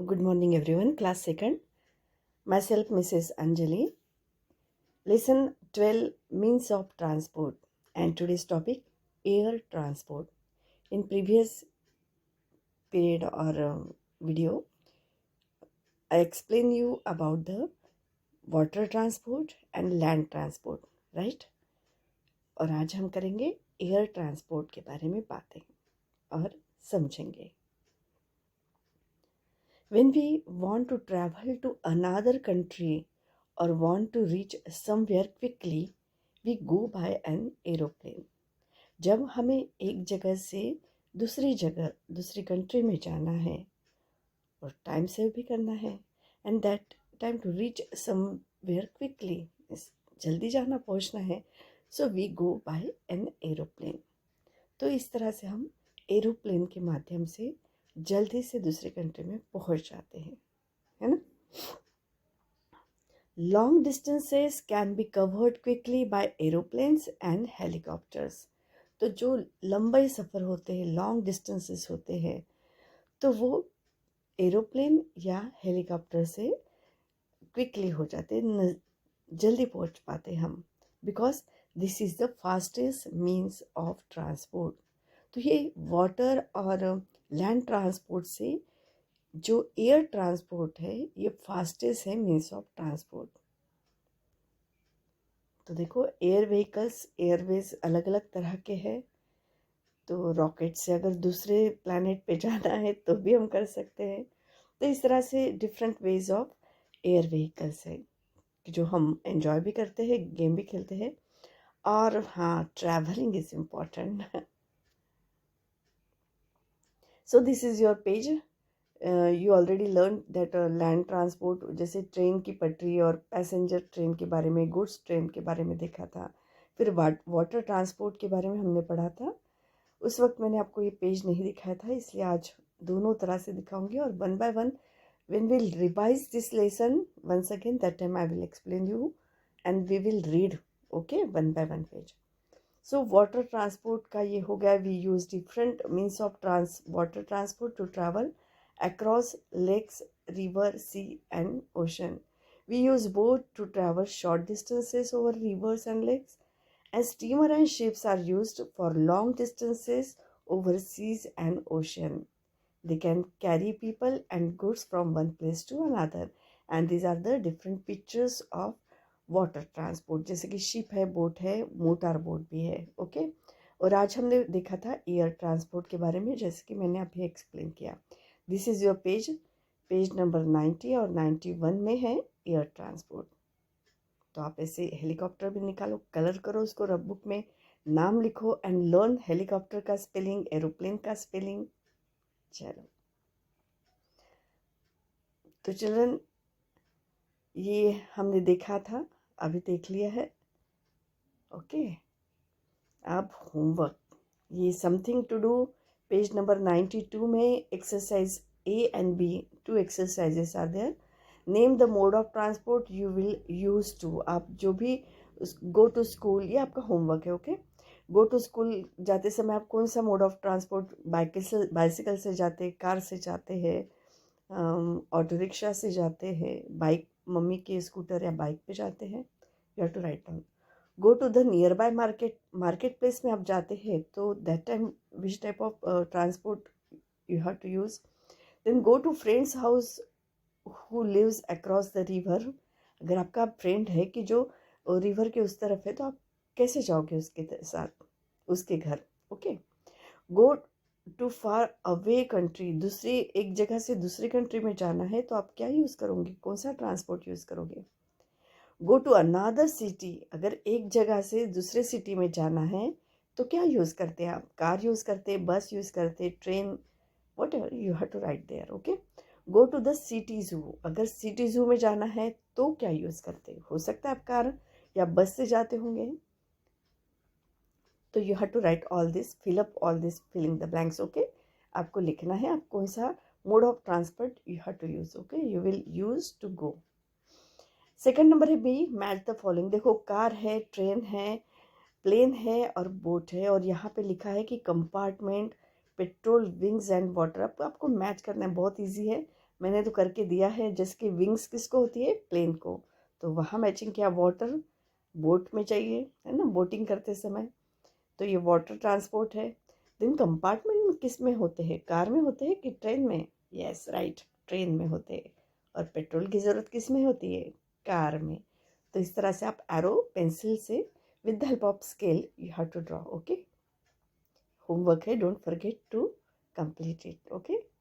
Good morning everyone, class 2nd. Myself Mrs. Anjali. Lesson 12, means of transport, and today's topic, air transport. In previous period or video, I explained you about the water transport and land transport, right? और आज हम करेंगे air transport के बारे में बातें और समझेंगे. When we want to travel to another country or want to reach somewhere quickly, we go by an aeroplane. जब हमें एक जगह से दूसरी कंट्री में जाना है और टाइम सेव भी करना है, and that time to reach somewhere quickly, जल्दी जाना पहुंचना है, so we go by an aeroplane. तो इस तरह से हम एरोप्लेन के माध्यम से जल्दी से दूसरी कंट्री में पहुंच जाते हैं, है ना. Long distances can be covered quickly by aeroplanes and helicopters. तो जो लंबे सफ़र होते हैं, लॉन्ग डिस्टेंसेस होते हैं, तो वो एरोप्लेन या हेलीकॉप्टर से क्विकली हो जाते, जल्दी पहुंच पाते हम, because this is the fastest means of transport. तो ये वाटर और लैंड ट्रांसपोर्ट से जो एयर ट्रांसपोर्ट है, ये फास्टेस्ट है मीन्स ऑफ ट्रांसपोर्ट. तो देखो, एयर व्हीकल्स, एयरवेज अलग अलग तरह के हैं. तो रॉकेट से अगर दूसरे प्लैनेट पे जाना है तो भी हम कर सकते हैं. तो इस तरह से different ways of air vehicles है कि जो हम एंजॉय भी करते हैं, गेम भी खेलते हैं. और हाँ, travelling is important. So this is your page. You already learn that land transport, जैसे ट्रेन की पटरी और पैसेंजर ट्रेन के बारे में, गुड्स ट्रेन के बारे में देखा था. फिर वाटर ट्रांसपोर्ट के बारे में हमने पढ़ा था. उस वक्त मैंने आपको ये पेज नहीं दिखाया था, इसलिए आज दोनों तरह से दिखाऊंगी. और one by one when we'll revise this lesson once again, that time I will explain you and we will read, okay, one by one page. So water transport का ये हो गया. We use different means of water transport to travel across lakes, river, sea and ocean. We use boat to travel short distances over rivers and lakes, and steamer and ships are used for long distances over seas and ocean. They can carry people and goods from one place to another, and these are the different pictures of water transport. जैसे कि ship है, boat है, motor boat भी है, okay. और आज हमने देखा था एयर ट्रांसपोर्ट के बारे में, जैसे कि मैंने अभी एक्सप्लेन किया. This is your page number 90 और 91 में है एयर ट्रांसपोर्ट. तो आप ऐसे हेलीकॉप्टर भी निकालो, कलर करो उसको, रफ बुक में नाम लिखो एंड लर्न हेलीकॉप्टर का स्पेलिंग, एरोप्लेन का स्पेलिंग. चलो, तो चिल्ड्रन, ये हमने देखा था, अभी देख लिया है, ओके. अब होमवर्क, ये something to do, page number 92 में exercise A and B, 2 exercises are there. Name the mode of transport you will use to. आप जो भी गो टू स्कूल, ये आपका होमवर्क है, ओके. गो टू स्कूल जाते समय आप कौन सा मोड ऑफ ट्रांसपोर्ट, बाइसिकल से जाते, कार से जाते हैं, ऑटो रिक्शा से जाते हैं, बाइक, मम्मी के स्कूटर या बाइक पे जाते हैं. You have to write down. Go to the nearby market place में आप जाते हैं, तो that time which type of transport you have to use. Then go to friend's house who lives across the river. अगर आपका friend है कि जो रिवर के उस तरफ है, तो आप कैसे जाओगे उसके साथ, उसके घर, okay. Go to far away country, दूसरी एक जगह से दूसरी कंट्री में जाना है, तो आप क्या यूज़ करोगे, कौन सा ट्रांसपोर्ट यूज़ करोगे. गो टू अनदर सिटी, अगर एक जगह से दूसरे सिटी में जाना है, तो क्या यूज़ करते हैं आप, कार यूज़ करते हैं, बस यूज़ करते हैं, train, whatever you have to write there, okay. Go to the city zoo, अगर सिटी जू में जाना है तो क्या यूज़ करते हैं. हो सकता है आप कार या बस से जाते होंगे. तो you have to write all this, fill up all this, filling the blanks, okay. आपको लिखना है आप कौन सा mode of transport you have to use, okay, you will use to go. Second number है बी, मैच द फॉलोइंग. देखो, car है, train है, प्लेन है और बोट है, और यहाँ पे लिखा है कि compartment, petrol, wings and water. आपको मैच करना है, बहुत ईजी है. मैंने तो करके दिया है। जिसकी विंग्स किसको होती है, प्लेन को, तो वहाँ मैचिंग किया। वाटर बोट में चाहिए, है ना, बोटिंग करते समय, तो ये वाटर ट्रांसपोर्ट है। देन कंपार्टमेंट में किस में होते हैं, कार में होते हैं कि ट्रेन में? यस राइट, ट्रेन में होते हैं। और पेट्रोल की ज़रूरत किस में होती है, कार में। तो इस तरह से आप एरो पेंसिल से with the help of scale you have to draw. Okay, homework है, don't forget to complete it. Okay,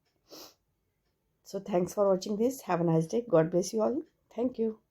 so thanks for watching this. Have a nice day. God bless you all. Thank you.